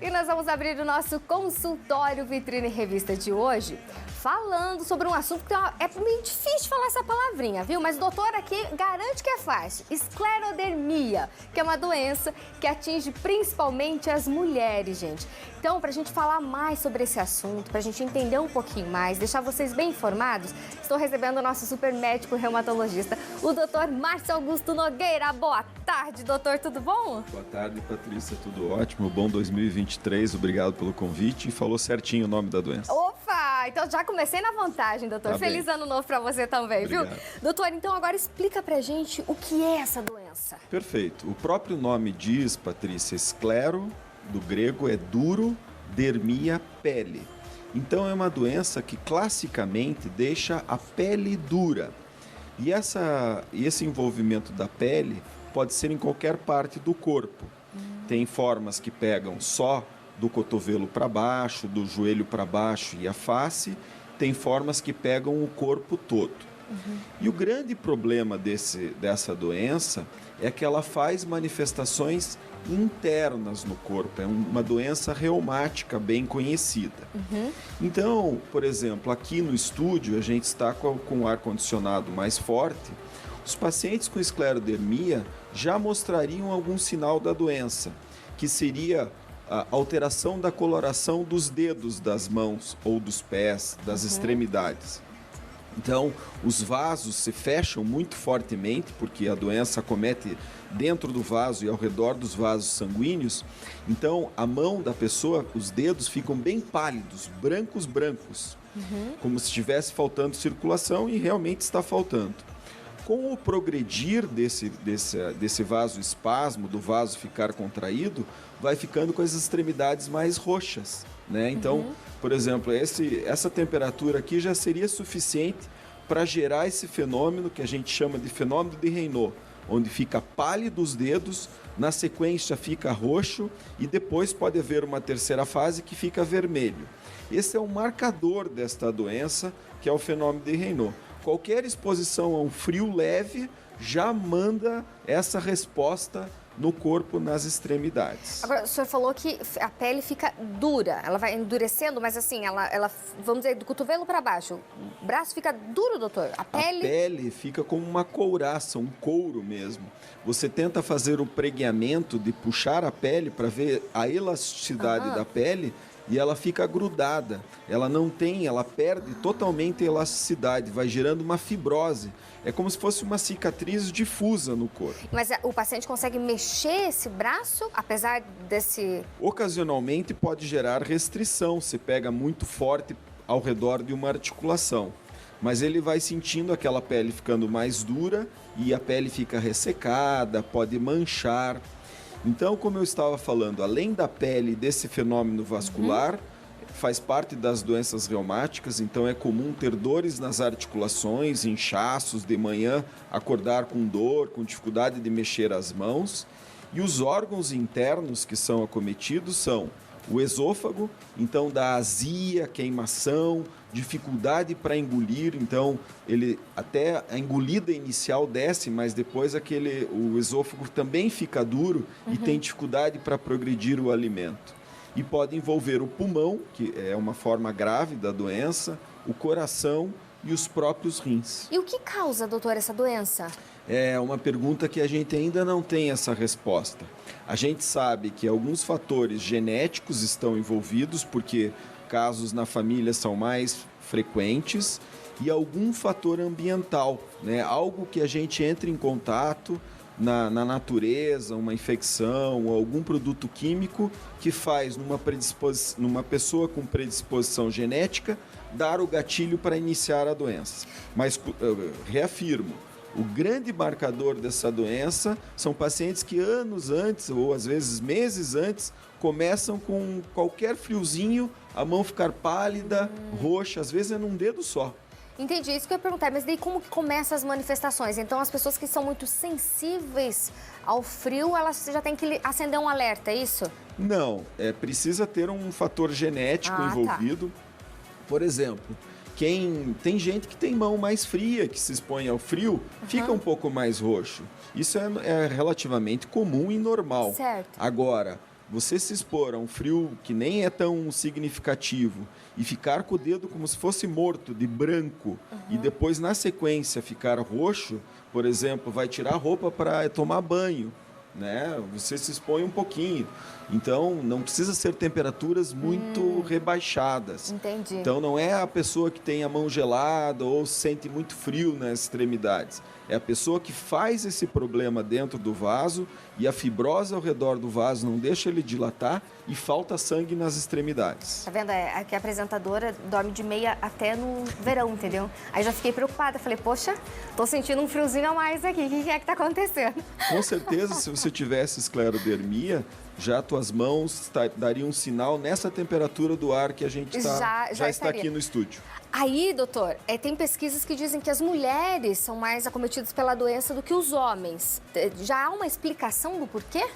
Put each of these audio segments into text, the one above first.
E nós vamos abrir o nosso consultório Vitrine Revista de hoje, falando sobre um assunto que é meio difícil falar essa palavrinha, viu? Mas o doutor aqui garante que é fácil. Esclerodermia, que é uma doença que atinge principalmente as mulheres, gente. Então, pra gente falar mais sobre esse assunto, pra gente entender um pouquinho mais, deixar vocês bem informados, estou recebendo o nosso super médico reumatologista, o doutor Márcio Augusto Nogueira. Boa tarde, doutor, tudo bom? Boa tarde, Patrícia, tudo ótimo, bom 2023, obrigado pelo convite e falou certinho o nome da doença. Opa, então já comecei na vantagem, doutor. Tá Feliz bem. ano novo pra você também, Obrigado. viu? Doutor, então agora explica pra gente o que é essa doença. Perfeito, o próprio nome diz, Patrícia, esclero, do grego é duro, dermia, pele. Então é uma doença que classicamente deixa a pele dura. E esse envolvimento da pele pode ser em qualquer parte do corpo. Tem formas que pegam só do cotovelo para baixo, do joelho para baixo e a face. Tem formas que pegam o corpo todo. E o grande problema dessa doença é que ela faz manifestações internas no corpo. É uma doença reumática bem conhecida. Então, por exemplo, aqui no estúdio a gente está com o ar-condicionado mais forte. Os pacientes com esclerodermia já mostrariam algum sinal da doença, que seria a alteração da coloração dos dedos das mãos ou dos pés, das extremidades. Então, os vasos se fecham muito fortemente, porque a doença acomete dentro do vaso e ao redor dos vasos sanguíneos. Então, a mão da pessoa, os dedos ficam bem pálidos, brancos, como se estivesse faltando circulação e realmente está faltando. Com o progredir desse vasoespasmo, do vaso ficar contraído, vai ficando com as extremidades mais roxas, né? Então, por exemplo, essa temperatura aqui já seria suficiente para gerar esse fenômeno que a gente chama de fenômeno de Raynaud, onde fica pálido os dedos, na sequência fica roxo e depois pode haver uma terceira fase que fica vermelho. Esse é um marcador desta doença, que é o fenômeno de Raynaud. Qualquer exposição a um frio leve já manda essa resposta no corpo, nas extremidades. Agora, o senhor falou que a pele fica dura, ela vai endurecendo, mas assim, ela vamos dizer, do cotovelo para baixo, o braço fica duro, doutor? A pele fica como uma couraça, um couro mesmo. Você tenta fazer o pregueamento de puxar a pele para ver a elasticidade da pele e ela fica grudada. Ela perde totalmente a elasticidade, vai gerando uma fibrose. É como se fosse uma cicatriz difusa no corpo. Mas o paciente consegue mexer esse braço, apesar desse... Ocasionalmente pode gerar restrição, se pega muito forte ao redor de uma articulação. Mas ele vai sentindo aquela pele ficando mais dura e a pele fica ressecada, pode manchar. Então, como eu estava falando, além da pele desse fenômeno vascular, faz parte das doenças reumáticas, então é comum ter dores nas articulações, inchaços de manhã, acordar com dor, com dificuldade de mexer as mãos. E os órgãos internos que são acometidos são o esôfago, então dá azia, queimação, dificuldade para engolir, então até a engolida inicial desce, mas depois o esôfago também fica duro e tem dificuldade para progredir o alimento. E pode envolver o pulmão, que é uma forma grave da doença, o coração e os próprios rins. E o que causa, doutor, essa doença? É uma pergunta que a gente ainda não tem essa resposta. A gente sabe que alguns fatores genéticos estão envolvidos, porque casos na família são mais frequentes, e algum fator ambiental, né? Algo que a gente entra em contato na natureza, uma infecção ou algum produto químico que faz numa pessoa com predisposição genética dar o gatilho para iniciar a doença. Mas reafirmo, o grande marcador dessa doença são pacientes que anos antes, ou às vezes meses antes, começam com qualquer friozinho, a mão ficar pálida, roxa, às vezes é num dedo só. Entendi, isso que eu ia perguntar, mas daí como que começam as manifestações? Então as pessoas que são muito sensíveis ao frio, elas já têm que acender um alerta, é isso? Não, precisa ter um fator genético envolvido. Por exemplo, tem gente que tem mão mais fria, que se expõe ao frio, fica um pouco mais roxo. Isso é relativamente comum e normal. Certo. Agora, você se expor a um frio que nem é tão significativo e ficar com o dedo como se fosse morto, de branco, e depois, na sequência, ficar roxo, por exemplo, vai tirar a roupa para tomar banho, né? Você se expõe um pouquinho. Então, não precisa ser temperaturas muito rebaixadas. Entendi. Então, não é a pessoa que tem a mão gelada ou sente muito frio nas extremidades. É a pessoa que faz esse problema dentro do vaso e a fibrose ao redor do vaso não deixa ele dilatar e falta sangue nas extremidades. Tá vendo? Aqui a apresentadora dorme de meia até no verão, entendeu? Aí já fiquei preocupada. Falei, poxa, tô sentindo um friozinho a mais aqui. O que é que tá acontecendo? Com certeza, se você tivesse esclerodermia, já tuas mãos dariam um sinal nessa temperatura do ar que a gente já está aqui no estúdio. Aí, doutor, tem pesquisas que dizem que as mulheres são mais acometidas pela doença do que os homens. Já há uma explicação do porquê?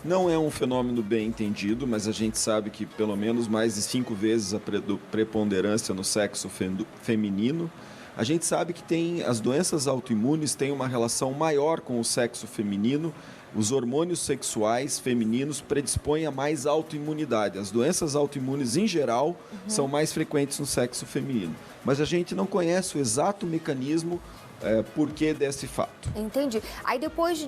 Não é um fenômeno bem entendido, mas a gente sabe que pelo menos mais de 5 vezes a preponderância no sexo feminino. A gente sabe que as doenças autoimunes têm uma relação maior com o sexo feminino. Os hormônios sexuais femininos predispõem a mais autoimunidade. As doenças autoimunes, em geral, são mais frequentes no sexo feminino. Mas a gente não conhece o exato mecanismo porquê desse fato. Entendi. Aí depois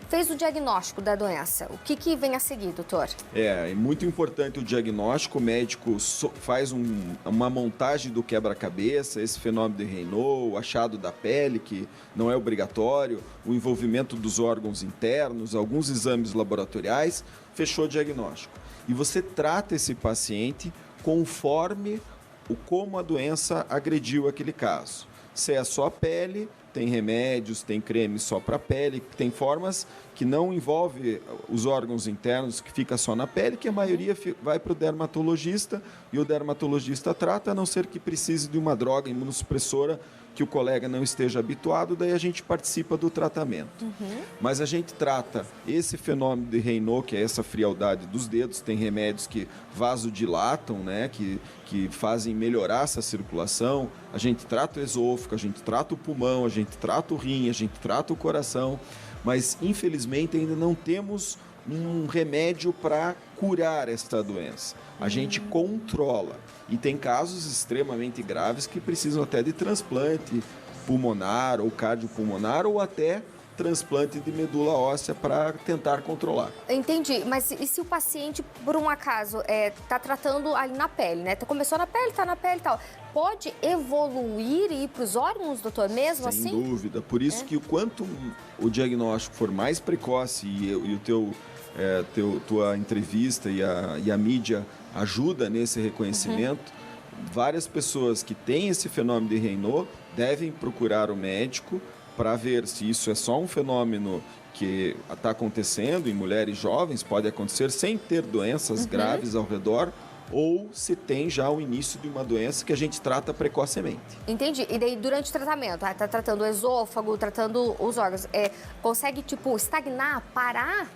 fez o diagnóstico da doença. O que vem a seguir, doutor? É muito importante o diagnóstico. O médico faz uma montagem do quebra-cabeça, esse fenômeno de Raynaud, o achado da pele, que não é obrigatório, o envolvimento dos órgãos internos, alguns exames laboratoriais, fechou o diagnóstico. E você trata esse paciente conforme como a doença agrediu aquele caso. Se é só a pele, tem remédios, tem creme só para a pele, tem formas que não envolve os órgãos internos, que fica só na pele, que a maioria vai para o dermatologista e o dermatologista trata, a não ser que precise de uma droga imunossupressora que o colega não esteja habituado, daí a gente participa do tratamento. Mas a gente trata esse fenômeno de Raynaud, que é essa frialdade dos dedos, tem remédios que vasodilatam, né, que fazem melhorar essa circulação, a gente trata o esôfago, a gente trata o pulmão, a gente trata o rim, a gente trata o coração, mas infelizmente ainda não temos um remédio para curar esta doença. A gente controla. E tem casos extremamente graves que precisam até de transplante pulmonar ou cardiopulmonar ou até transplante de medula óssea para tentar controlar. Entendi, mas e se o paciente, por um acaso, está tratando ali na pele, né? Começou na pele, está na pele e tal. Pode evoluir e ir para os órgãos, doutor, mesmo assim? Sem dúvida. Por isso que o quanto o diagnóstico for mais precoce e o tua entrevista e a mídia ajuda nesse reconhecimento, várias pessoas que têm esse fenômeno de Raynaud devem procurar o médico para ver se isso é só um fenômeno que está acontecendo em mulheres jovens, pode acontecer sem ter doenças graves ao redor, ou se tem já o início de uma doença que a gente trata precocemente. Entendi. E daí, durante o tratamento, está tratando o esôfago, tratando os órgãos, consegue, estagnar, parar?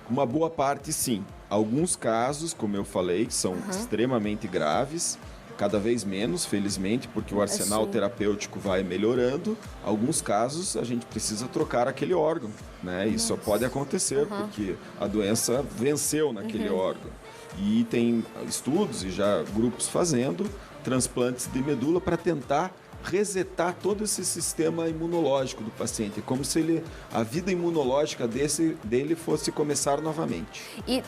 Uma boa parte, sim. Alguns casos, como eu falei, que são extremamente graves, cada vez menos, felizmente, porque o arsenal terapêutico vai melhorando. Alguns casos, a gente precisa trocar aquele órgão, né? Isso só pode acontecer, porque a doença venceu naquele órgão. E tem estudos e já grupos fazendo transplantes de medula para tentar resetar todo esse sistema imunológico do paciente. É como se a vida imunológica dele fosse começar novamente. E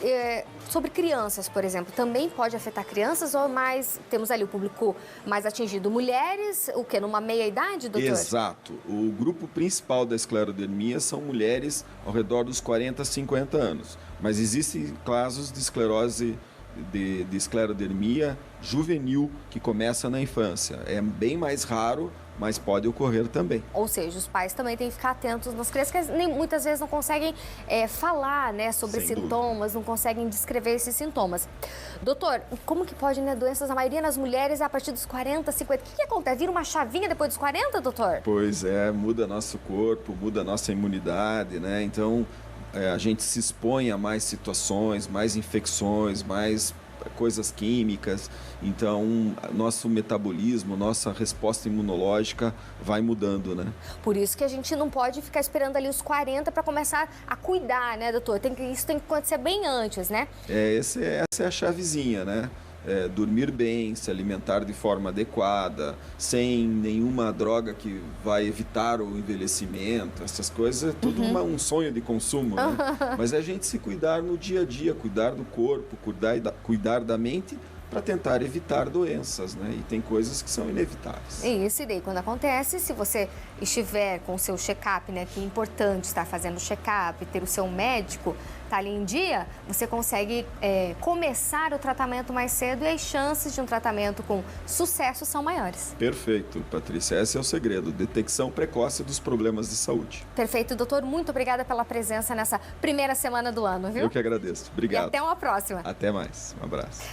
sobre crianças, por exemplo, também pode afetar crianças ou mais, temos ali o público mais atingido, mulheres, o quê? Numa meia-idade, doutor? Exato. O grupo principal da esclerodermia são mulheres ao redor dos 40 a 50 anos. Mas existem casos de esclerose de esclerodermia juvenil que começa na infância. É bem mais raro, mas pode ocorrer também. Ou seja, os pais também têm que ficar atentos nas crianças que muitas vezes não conseguem falar, né, sobre sintomas, não conseguem descrever esses sintomas. Doutor, como que pode, né, doenças, a maioria nas mulheres é a partir dos 40, 50, o que acontece? Vira uma chavinha depois dos 40, doutor? Pois é, muda nosso corpo, muda nossa imunidade, né, então a gente se expõe a mais situações, mais infecções, mais coisas químicas. Então, nosso metabolismo, nossa resposta imunológica vai mudando, né? Por isso que a gente não pode ficar esperando ali os 40 para começar a cuidar, né, doutor? Isso tem que acontecer bem antes, né? Essa é a chavezinha, né? Dormir bem, se alimentar de forma adequada, sem nenhuma droga que vai evitar o envelhecimento, essas coisas, é tudo um sonho de consumo, né? Mas a gente se cuidar no dia a dia, cuidar do corpo, cuidar da mente, para tentar evitar doenças, né? E tem coisas que são inevitáveis. Isso, e daí quando acontece, se você estiver com o seu check-up, né, que é importante estar fazendo o check-up, ter o seu médico, tá ali em dia, você consegue começar o tratamento mais cedo e as chances de um tratamento com sucesso são maiores. Perfeito, Patrícia. Esse é o segredo, detecção precoce dos problemas de saúde. Perfeito, doutor. Muito obrigada pela presença nessa primeira semana do ano, viu? Eu que agradeço. Obrigado. E até uma próxima. Até mais. Um abraço.